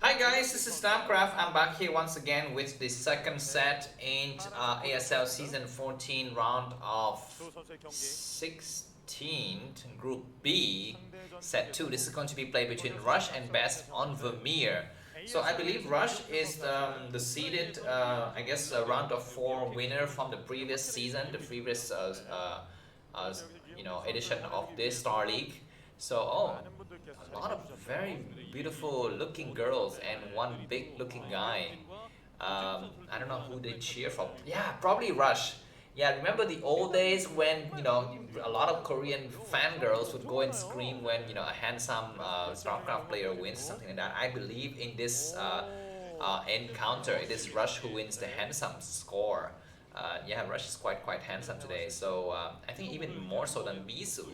Hi guys, this is Starcraft. I'm back here once again with the second set in ASL Season 14 round of 16, Group B, Set 2. This is going to be played between Rush and Best on Vermeer. So I believe Rush is the seeded, I guess, round of 4 winner from the previous season, the previous edition of this Star League. So, a lot of very beautiful looking girls and one big looking guy. I don't know who they cheer for. Yeah, probably Rush. Yeah, remember the old days when, a lot of Korean fangirls would go and scream when, a handsome Starcraft player wins, something like that. I believe in this encounter, it is Rush who wins the handsome score. Yeah, Rush is quite handsome today. So I think even more so than Bisu,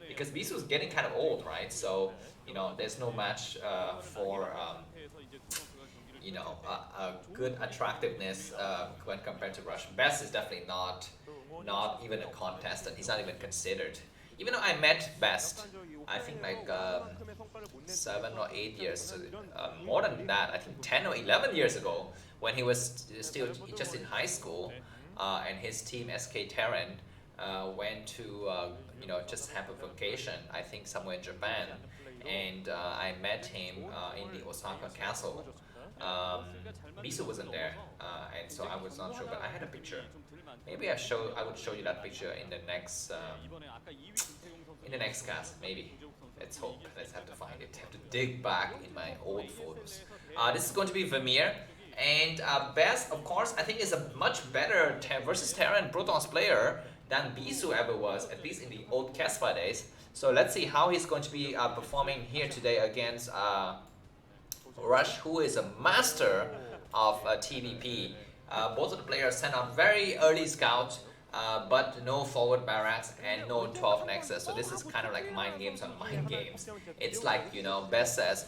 because Bisu is getting kind of old, right? So there's no match for a good attractiveness when compared to Rush. Best is definitely not even a contestant. He's not even considered. Even though I met Best, I think like 7 or 8 years, more than that, I think 10 or 11 years ago, when he was still just in high school, and his team SK Terran went to just have a vacation, I think somewhere in Japan, and I met him in the Osaka castle. Misu wasn't there, and so I was not sure, but I had a picture. Maybe I would show you that picture in the next cast. Maybe. Let's hope. Let's have to find it. Have to dig back in my old photos. This is going to be Vermeer. And Best, of course, I think is a much better versus Terran Protons player than Bisu ever was, at least in the old Caspa days. So let's see how he's going to be performing here today against Rush, who is a master of TVP. Both of the players sent out very early scout, but no forward barracks and no 12 nexus. So this is kind of like mind games on mind games. It's like, Best says,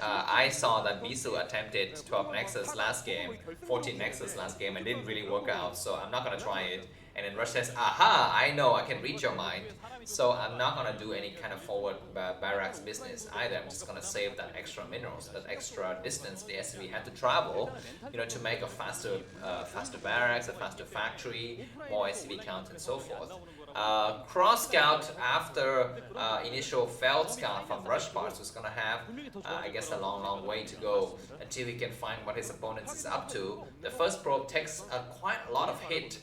I saw that Bisu attempted 12 nexus last game, 14 nexus last game, and didn't really work out, so I'm not going to try it. And then Rush says, aha, I know, I can read your mind. So I'm not going to do any kind of forward barracks business either. I'm just going to save that extra minerals, that extra distance the SCV had to travel, to make a faster barracks, a faster factory, more SCV count, and so forth. Cross scout after initial failed scout from Rush parts was going to have, I guess, a long way to go until he can find what his opponent is up to. The first probe takes quite a lot of hit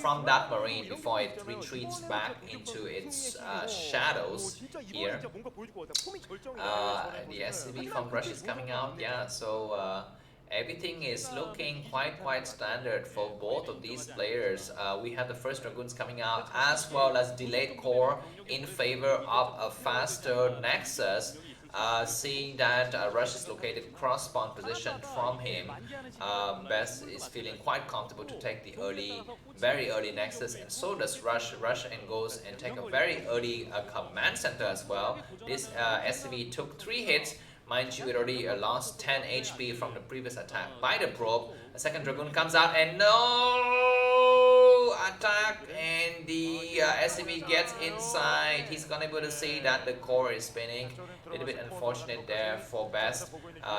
from that marine before it retreats back into its shadows here. The SCV from Rush is coming out, yeah, so everything is looking quite standard for both of these players. We have the first Dragoons coming out, as well as delayed core in favor of a faster Nexus. Seeing that Rush is located cross-spawn position from him, Best is feeling quite comfortable to take the very early Nexus, and so does Rush. Rush and goes and take a very early command center as well. This SCV took 3 hits. Mind you, it already lost 10 HP from the previous attack by the probe. A second Dragoon comes out and no attack, and the SCV gets inside. He's gonna be able to see that the core is spinning. A little bit unfortunate there for Best.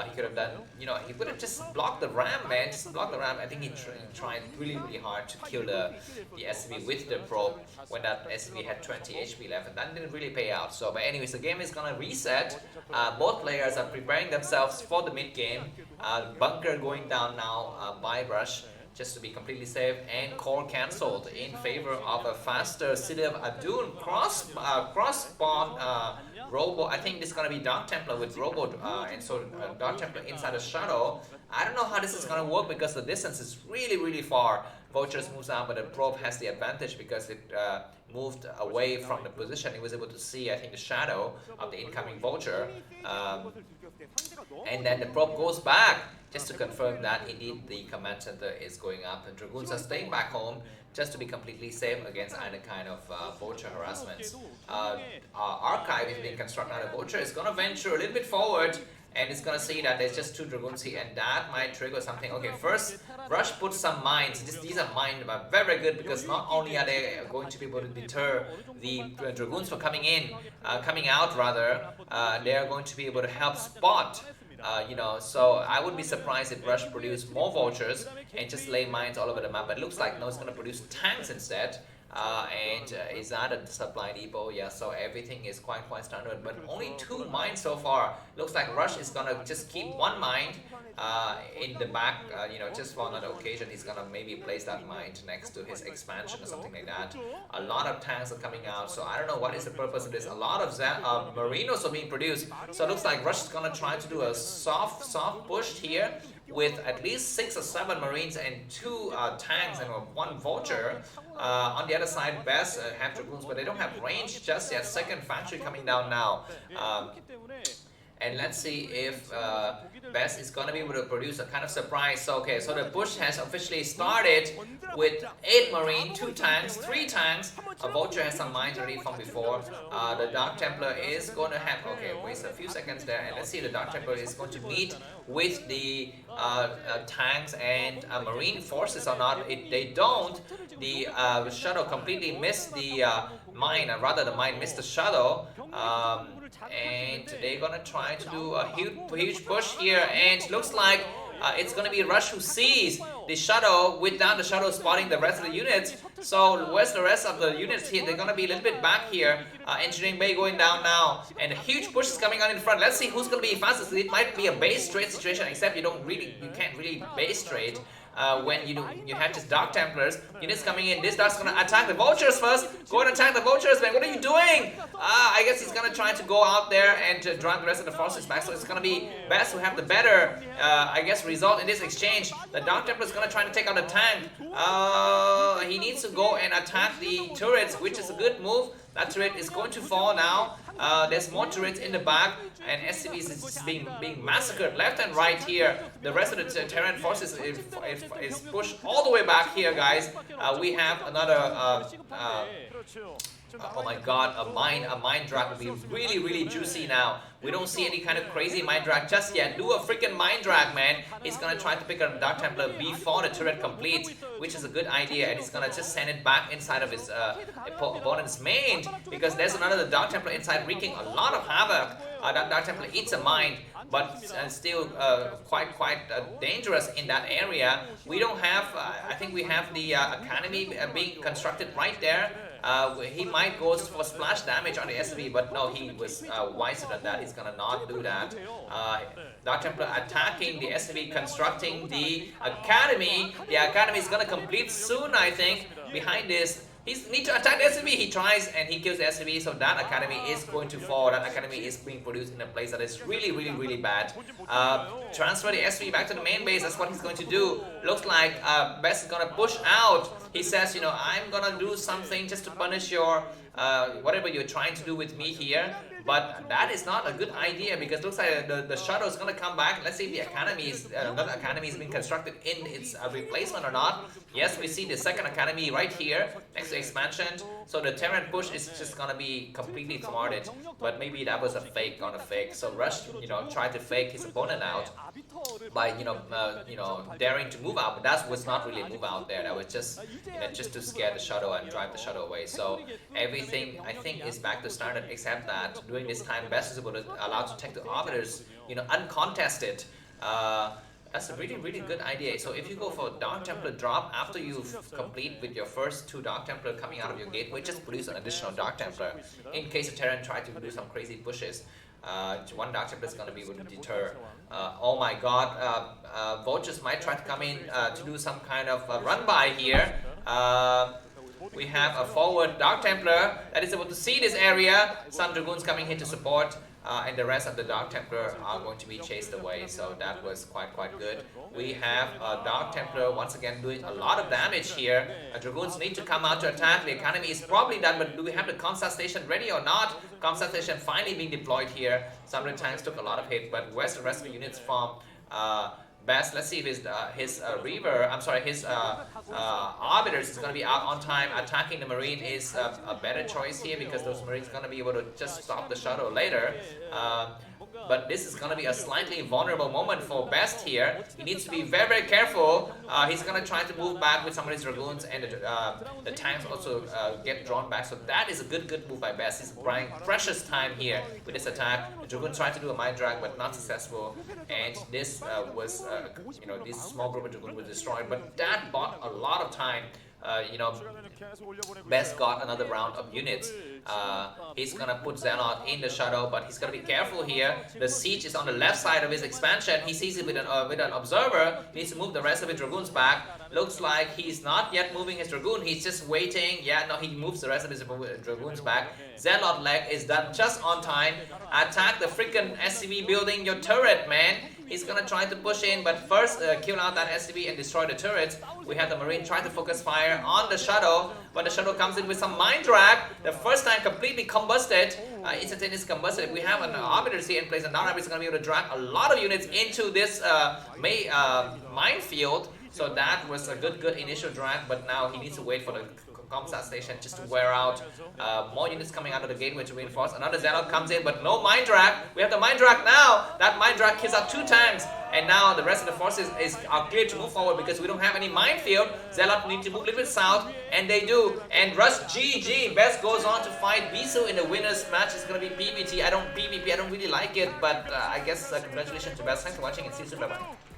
He could have done, he would have just blocked the ram, man. Just blocked the ram. I think he tried really hard to kill the SCV with the probe when that SCV had 20 HP left, and that didn't really pay out. So, but anyways, the game is gonna reset. Both players are preparing themselves for the mid game. Bunker going down now by Rush, just to be completely safe, and core cancelled in favor of a faster City of Adun cross spawn Robo. I think this is gonna be Dark Templar with Robo, and so Dark Templar inside a shadow. I don't know how this is gonna work because the distance is really far. Vultures moves out, but the probe has the advantage because it moved away from the position. It was able to see, I think, the shadow of the incoming Vulture. And then the probe goes back just to confirm that indeed the command center is going up, and Dragoons are staying back home just to be completely safe against either kind of Vulture harassments. Archive is being constructed. Now the Vulture is going to venture a little bit forward, and it's gonna see that there's just 2 Dragoons here, and that might trigger something. Okay, first Rush puts some mines. These are mines are very good, because not only are they going to be able to deter the Dragoons from coming out rather, they are going to be able to help spot. So I would be surprised if Rush produced more vultures and just lay mines all over the map. But it looks like no, it's going to produce tanks instead. Is that a supply depot? Yeah, so everything is quite standard, but only 2 mines so far. Looks like Rush is gonna just keep 1 mine in the back, just for another occasion. He's gonna maybe place that mine next to his expansion or something like that. A lot of tanks are coming out, so I don't know what is the purpose of this. A lot of Marinos are being produced, so it looks like Rush is gonna try to do a soft push here with at least 6 or 7 Marines and 2 tanks and 1 vulture. On the other side, Best have Dragoons, but they don't have range just yet. Second factory coming down now. And let's see if Best is going to be able to produce a kind of surprise. So, okay, so the push has officially started with 8 Marine, 2 tanks, 3 tanks. A Vulture has some mines already from before. The Dark Templar is going to have... Okay, wait a few seconds there. And let's see if the Dark Templar is going to meet with the tanks and Marine forces or not. If they don't, the shuttle completely missed the mine. Rather, the mine missed the shuttle. And they're gonna try to do a huge push here, and looks like it's gonna be Rush who sees the shuttle without the shuttle spotting the rest of the units. So where's the rest of the units here? They're gonna be a little bit back here. Engineering bay going down now, and a huge push is coming on in front. Let's see who's gonna be fastest. It might be a base trade situation, except you can't really base trade. When you have just Dark Templars, units coming in. This Dark's gonna attack the Vultures first. Go and attack the Vultures, man. What are you doing? I guess he's gonna try to go out there and drive the rest of the forces back. So it's gonna be Best who have the better, result in this exchange. The Dark Templar is gonna try to take out the tank. He needs to go and attack the turrets, which is a good move. That turret is going to fall now. There's more turrets in the back, and SCVs is being massacred left and right here. The rest of the Terran forces is pushed all the way back here, guys. We have another. Oh my god, a mine drag would be really juicy now. We don't see any kind of crazy mine drag just yet. Do a freaking mine drag, man. He's gonna try to pick up the Dark Templar before the turret completes, which is a good idea, and he's gonna just send it back inside of his opponent's main, because there's another Dark Templar inside wreaking a lot of havoc. That Dark Templar eats a mine, but still quite dangerous in that area. We don't have, I think we have the Academy being constructed right there. He might go for splash damage on the SV, but no, he was wiser than that. He's gonna not do that. Dark Templar attacking the SV, constructing the Academy. The Academy is gonna complete soon, I think. Behind this, he needs to attack the SCV. He tries and he kills the SCV, so that Academy is going to fall. That Academy is being produced in a place that is really bad. Transfer the SCV back to the main base. That's what he's going to do. Looks like Best is gonna push out. He says, I'm gonna do something just to punish your whatever you're trying to do with me here. But that is not a good idea, because it looks like the shuttle is going to come back. Let's see if the Academy is, another Academy is being constructed in its replacement or not. Yes, we see the second Academy right here next to expansion. So the Terran push is just going to be completely thwarted. But maybe that was a fake on a fake. So Rush, tried to fake his opponent out by, daring to move out. But that was not really a move out there. That was just, just to scare the shuttle and drive the shuttle away. So everything, I think, is back to standard, except that during this time, Best is allowed to take the arbiters, uncontested. That's a really good idea. So if you go for Dark Templar drop after you've complete with your first 2 Dark Templar coming out of your gateway, just produce an additional Dark Templar in case the Terran try to do some crazy pushes. 1 Dark Templar is going to be able to deter. Oh my god, Vultures might try to come in to do some kind of run by here. We have a forward Dark Templar that is able to see this area. Some Dragoons coming here to support, and the rest of the Dark Templar are going to be chased away. So that was quite good. We have a Dark Templar once again doing a lot of damage here. Dragoons need to come out to attack. The Academy is probably done, but do we have the Comsat Station ready or not? Comsat Station finally being deployed here. Some of the tanks took a lot of hit, but where's the rest of the units from? Best. Let's see if his arbiters is going to be out on time. Attacking the Marine is a better choice here, because those Marines are going to be able to just stop the shuttle later. but this is gonna be a slightly vulnerable moment for Best here. He needs to be very, very careful. He's gonna try to move back with some of his Dragoons, and the tanks also get drawn back. So that is a good move by Best. He's buying precious time here with this attack. The Dragoon tried to do a Mind Drag, but not successful. And this was, this small group of Dragoon was destroyed. But that bought a lot of time. Best got another round of units. He's gonna put Zealot in the shadow, but he's gonna be careful here. The siege is on the left side of his expansion. He sees it with an observer. He needs to move the rest of his Dragoons back. Looks like he's not yet moving his Dragoon. He's just waiting. Yeah, no, he moves the rest of his Dragoons back. Zealot leg is done just on time. Attack the freaking SCV building, your turret, man. He's gonna try to push in, but first kill out that SCV and destroy the turrets. We have the Marine trying to focus fire on the Shadow, but the Shadow comes in with some Mind Drag. The first time completely combusted, instantaneous combusted. We have an Arbiter here in place, and now Arbiter is gonna be able to drag a lot of units into this minefield. So that was a good initial drag, but now he needs to wait for the Comsat station just to wear out. More units coming out of the gateway to reinforce. Another Zealot comes in, but no Mind Drag. We have the Mind Drag now. That Mind Drag kills out 2 tanks. And now the rest of the forces are clear to move forward because we don't have any minefield. Zealot need to move a little bit south, and they do. And Rush GG. Best goes on to fight Bisu in the winner's match. It's going to be PvP. I don't really like it, but I guess congratulations to Best. Thanks for watching and see you soon. Bye-bye.